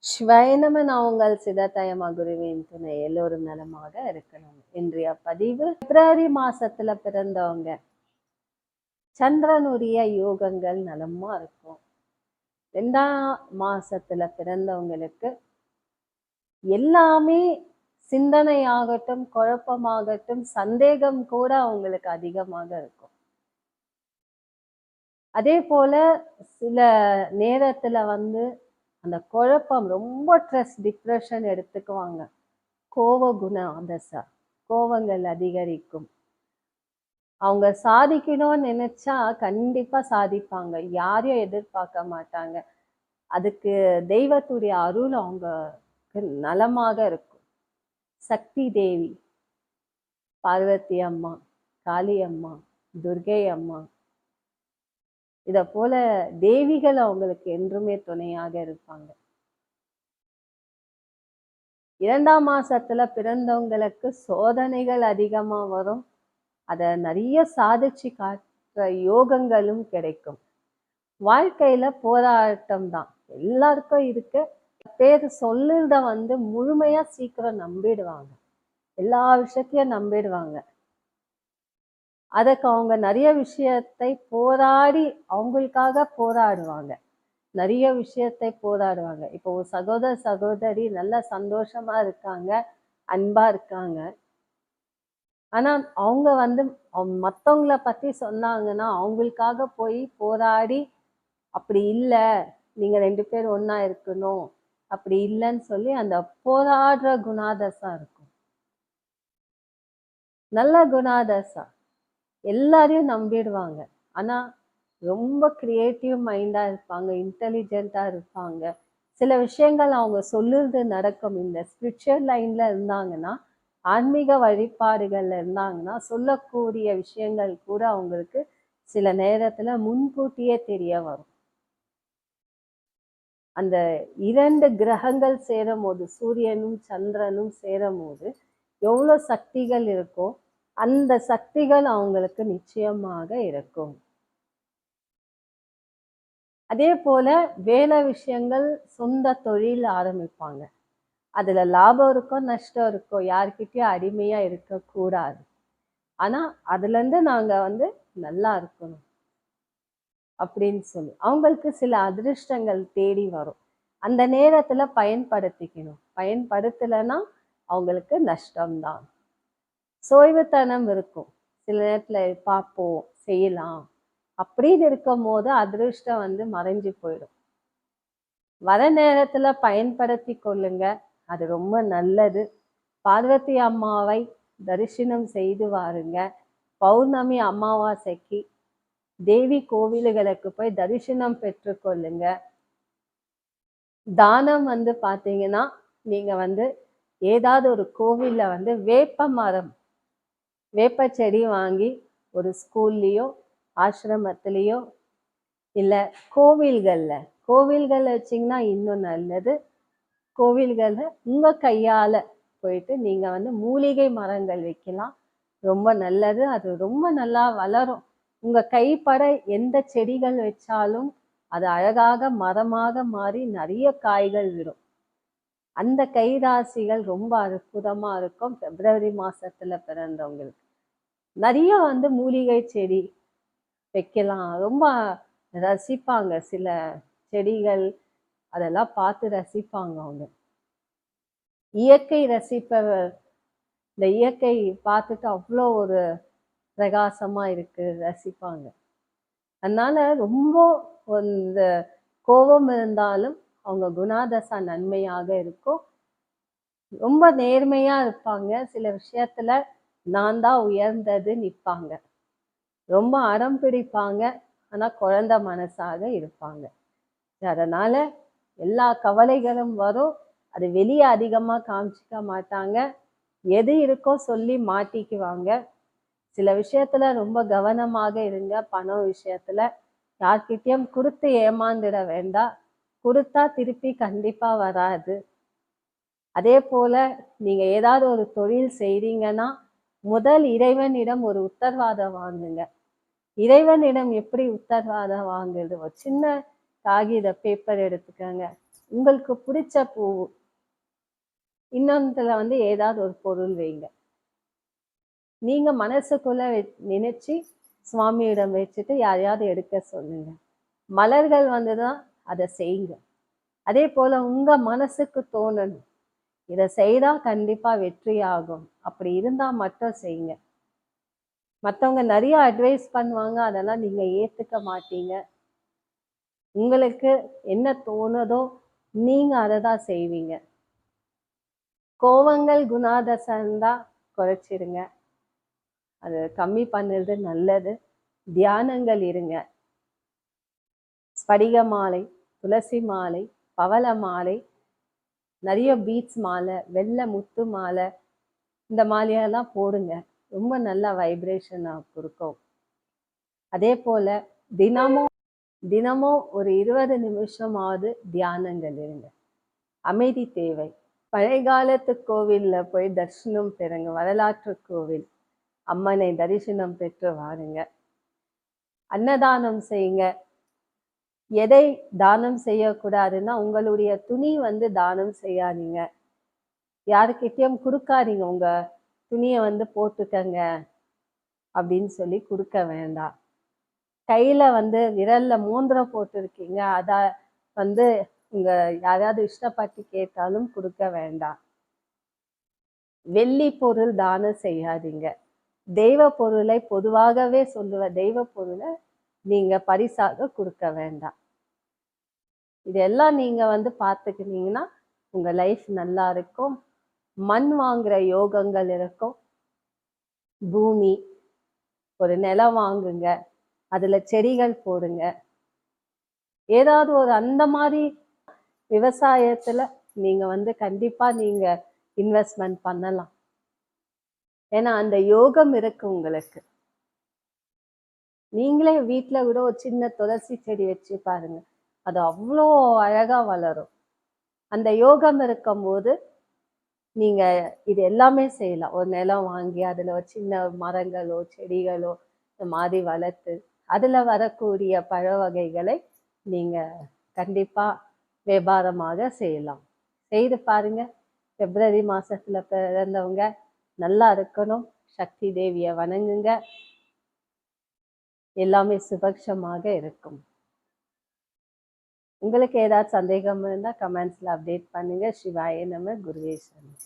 ஸ்வயனம நான் உங்கள் சிதத்தயமா குருவின் துணை எல்லோரும் நலமாக இருக்கணும். இன்றைய பதிவு பிப்ரவரி மாசத்துல பிறந்தவங்க சந்திரனுடைய யோகங்கள் நலமா இருக்கும். 2ஆம் மாசத்துல பிறந்தவங்களுக்கு எல்லாமே சிந்தனையாகட்டும், குழப்பமாகட்டும், சந்தேகம் கூட அவங்களுக்கு அதிகமாக இருக்கும். அதே போல சில நேரத்துல அந்த குழப்பம் ரொம்ப ஸ்ட்ரெஸ், டிப்ரெஷன் எடுத்துக்குவாங்க. கோவ குணம் கோவங்கள் அதிகரிக்கும். அவங்க சாதிக்கணும்னு நினைச்சா கண்டிப்பா சாதிப்பாங்க. யாரையும் எதிர்பார்க்க மாட்டாங்க. அதுக்கு தெய்வத்துடைய அருள் அவங்களுக்கு நலமாக இருக்கும். சக்தி தேவி, பார்வதி அம்மா, காளி அம்மா, துர்கை அம்மா, இத போல தேவிகள் அவங்களுக்கு என்றுமே துணையாக இருப்பாங்க. 2ஆம் மாசத்துல பிறந்தவங்களுக்கு சோதனைகள் அதிகமா வரும். அதை நிறைய சாதிச்சு காட்டுற யோகங்களும் கிடைக்கும். வாழ்க்கையில போராட்டம் தான் எல்லாருக்கும் இருக்கு. பேர் சொல்லுறத முழுமையா சீக்கிரம் நம்பிடுவாங்க. எல்லா விஷயத்தையும் நம்பிடுவாங்க. அதுக்கு அவங்க நிறைய விஷயத்தை போராடி அவங்களுக்காக போராடுவாங்க. நிறைய விஷயத்தை போராடுவாங்க. இப்போ ஒரு சகோதர சகோதரி நல்ல சந்தோஷமா இருக்காங்க, அன்பா இருக்காங்க. ஆனா அவங்க மத்தவங்கள பத்தி சொன்னாங்கன்னா அவங்களுக்காக போய் போராடி, அப்படி இல்லை நீங்க 2 பேரும் ஒண்ணா இருக்கணும், அப்படி இல்லைன்னு சொல்லி அந்த போராடுற குணாதசா இருக்கும். நல்ல குணாதசா எல்லாரையும் நம்பிடுவாங்க. ஆனா ரொம்ப கிரியேட்டிவ் மைண்டா இருப்பாங்க, இன்டெலிஜென்ட்டா இருப்பாங்க. சில விஷயங்கள் அவங்க சொல்லுறது நடக்கும். இந்த ஸ்பிரிச்சுவல் லைன்ல இருந்தாங்கன்னா, ஆன்மீக வழிபாடுகள்ல இருந்தாங்கன்னா, சொல்லக்கூடிய விஷயங்கள் கூட அவங்களுக்கு சில நேரத்துல முன்கூட்டியே தெரிய வரும். அந்த 2 கிரகங்கள் சேரும் போது, சூரியனும் சந்திரனும் சேரும் போது எவ்வளவு சக்திகள் இருக்கோ அந்த சக்திகள் அவங்களுக்கு நிச்சயமாக இருக்கும். அதே போல வேலை விஷயங்கள், சொந்த தொழில் ஆரம்பிப்பாங்க. அதுல லாபம் இருக்கோ நஷ்டம் இருக்கோ, யார்கிட்டயும் அடிமையா இருக்கக்கூடாது. ஆனா அதுல இருந்து நாங்க நல்லா இருக்கணும் அப்படின்னு சொல்லி அவங்களுக்கு சில அதிர்ஷ்டங்கள் தேடி வரும். அந்த நேரத்துல பயன்படுத்திக்கணும். பயன்படுத்தலைன்னா அவங்களுக்கு நஷ்டம்தான். சோய்வுத்தனம் இருக்கும். சில நேரத்துல பார்ப்போம், செய்யலாம் அப்படின்னு இருக்கும் போது அதிர்ஷ்டம் மறைஞ்சு போயிடும். வர நேரத்துல பயன்படுத்தி கொள்ளுங்க, அது ரொம்ப நல்லது. பார்வதி அம்மாவை தரிசனம் செய்து வாருங்க. பௌர்ணமி அமாவாசைக்கு தேவி கோவில்களுக்கு போய் தரிசனம் பெற்று கொள்ளுங்க. தானம் பார்த்தீங்கன்னா நீங்க ஏதாவது ஒரு கோவில்ல வேப்ப மரம், வேப்ப செடி வாங்கி ஒரு ஸ்கூல்லையோ ஆசிரமத்திலேயோ இல்லை கோவில்கள் வச்சிங்கன்னா இன்னும் நல்லது. கோவில்களில் உங்கள் கையால் போயிட்டு நீங்கள் மூலிகை மரங்கள் வைக்கலாம், ரொம்ப நல்லது. அது ரொம்ப நல்லா வளரும். உங்கள் கைப்பட எந்த செடிகள் வச்சாலும் அது அழகாக மரமாக மாறி நிறைய காய்கள் விடும். அந்த கைராசிகள் ரொம்ப அற்புதமாக இருக்கும். பிப்ரவரி மாசத்துல பிறந்தவங்களுக்கு நிறைய மூலிகை செடி வைக்கலாம். ரொம்ப ரசிப்பாங்க. சில செடிகள் அதெல்லாம் பார்த்து ரசிப்பாங்க அவங்க. இயற்கை ரசிப்பவர் இந்த இயற்கை பார்த்துட்டு அவ்வளோ ஒரு பிரகாசமா இருக்கு, ரசிப்பாங்க. அதனால ரொம்ப இந்த கோபம் இருந்தாலும் அவங்க குணாதசா நன்மையாக இருக்கும். ரொம்ப நேர்மையா இருப்பாங்க. சில விஷயத்துல நான் தான் உயர்ந்தது நிற்பாங்க. ரொம்ப அடம் பிடிப்பாங்க. ஆனா குழந்தை மனசாக இருப்பாங்க. அதனால எல்லா கவலைகளும் வரும். அது வெளியே அதிகமா காமிச்சிக்க மாட்டாங்க. எது இருக்கோ சொல்லி மாட்டிக்குவாங்க. சில விஷயத்துல ரொம்ப கவனமாக இருங்க. பணம் விஷயத்துல யார்கிட்டயும் கொடுத்து ஏமாந்துட வேண்டாம். கொடுத்தா திருப்பி கண்டிப்பா வராது. அதே போல நீங்க ஏதாவது ஒரு தொழில் செய்றீங்கன்னா முதல் இறைவனிடம் ஒரு உத்தரவாதம் வாங்குங்க. இறைவனிடம் எப்படி உத்தரவாதம் வாங்குறது? ஒரு சின்ன காகித பேப்பர் எடுத்துக்கோங்க. உங்களுக்கு பிடிச்ச பூ, இன்னொன்றுல வந்து ஏதாவது ஒரு பொருள் வைங்க. நீங்க மனசுக்குள்ள நினைச்சு சுவாமியிடம் வச்சுட்டு யாரையாவது எடுக்க சொல்லுங்க. மலர்கள் வந்துதான் அதை செய்யுங்க. அதே போல உங்க மனசுக்கு தோணணும், இதை செய்தா கண்டிப்பா வெற்றி ஆகும், அப்படி இருந்தா மட்டும் செய்யுங்க. மற்றவங்க நிறைய அட்வைஸ் பண்ணுவாங்க, அதெல்லாம் நீங்க ஏத்துக்க மாட்டீங்க. உங்களுக்கு என்ன தோணுதோ நீங்க அதை தான் செய்வீங்க. கோவங்கள் குணாதசம் தான் குறைச்சிடுங்க, அது கம்மி பண்ணுறது நல்லது. தியானங்கள் இருங்க. ஸ்படிக மாலை, துளசி மாலை, பவள மாலை, நிறைய பீட்ஸ் மாலை, வெள்ளை முத்து மாலை, இந்த மாலையெல்லாம் போடுங்க. ரொம்ப நல்ல வைப்ரேஷன் கொடுக்கும். அதே போல தினமும் ஒரு 20 நிமிஷமாவது தியானங்கள் இருங்க. அமைதி தேவை. பழைய காலத்து கோவில்ல போய் தரிசனம் பெறுங்க. வரலாற்று கோவில் அம்மனை தரிசனம் பெற்று வாருங்க. அன்னதானம் செய்யுங்க. எதை தானம் செய்யக்கூடாதுன்னா, உங்களுடைய துணி வந்து தானம் செய்யாதீங்க. யாருக்கிட்டையும் கொடுக்காதீங்க. உங்க துணியை வந்து போட்டுக்கங்க அப்படின்னு சொல்லி கொடுக்க வேண்டாம். கையில வந்து விரல்ல மோந்திரம் போட்டிருக்கீங்க, அத வந்து உங்க யாராவது இஷ்டப்பட்டு கேட்டாலும் கொடுக்க வேண்டாம். வெள்ளி பொருள் தானம் செய்யாதீங்க. தெய்வ பொருளை பொதுவாகவே சொல்லுவ, தெய்வ பொருளை நீங்க பரிசாக கொடுக்க வேண்டாம். இதெல்லாம் நீங்க வந்து பார்த்துக்கிட்டீங்கன்னா உங்க லைஃப் நல்லா இருக்கும். மண் வாங்குற யோகங்கள் இருக்கும். பூமி, ஒரு நிலம் வாங்குங்க, அதுல செடிகள் போடுங்க. ஏதாவது ஒரு அந்த மாதிரி விவசாயத்துல நீங்க வந்து கண்டிப்பா நீங்க இன்வெஸ்ட்மெண்ட் பண்ணலாம். ஏன்னா அந்த யோகம் இருக்கு உங்களுக்கு. நீங்களே வீட்டுல கூட ஒரு சின்ன துளசி செடி வச்சு பாருங்க, அது அவ்வளோ அழகா வளரும். அந்த யோகம் இருக்கும்போது நீங்க இது எல்லாமே செய்யலாம். ஒரு நிலம் வாங்கி அதுல ஒரு சின்ன மரங்களோ செடிகளோ இந்த மாதிரி வளர்த்து அதுல வரக்கூடிய பழ வகைகளை நீங்க கண்டிப்பா வியாபாரமாக செய்யலாம். செய்து பாருங்க. பிப்ரவரி மாசத்துல பிறந்தவங்க நல்லா இருக்கணும். சக்தி தேவியை வணங்குங்க. எல்லாமே சுபக்ஷமாக இருக்கும். உங்களுக்கு ஏதாவது சந்தேகம் இருந்தால் கமெண்ட்ஸ்ல அப்டேட் பண்ணுங்க. சிவாய நம. குருவே சரணம்.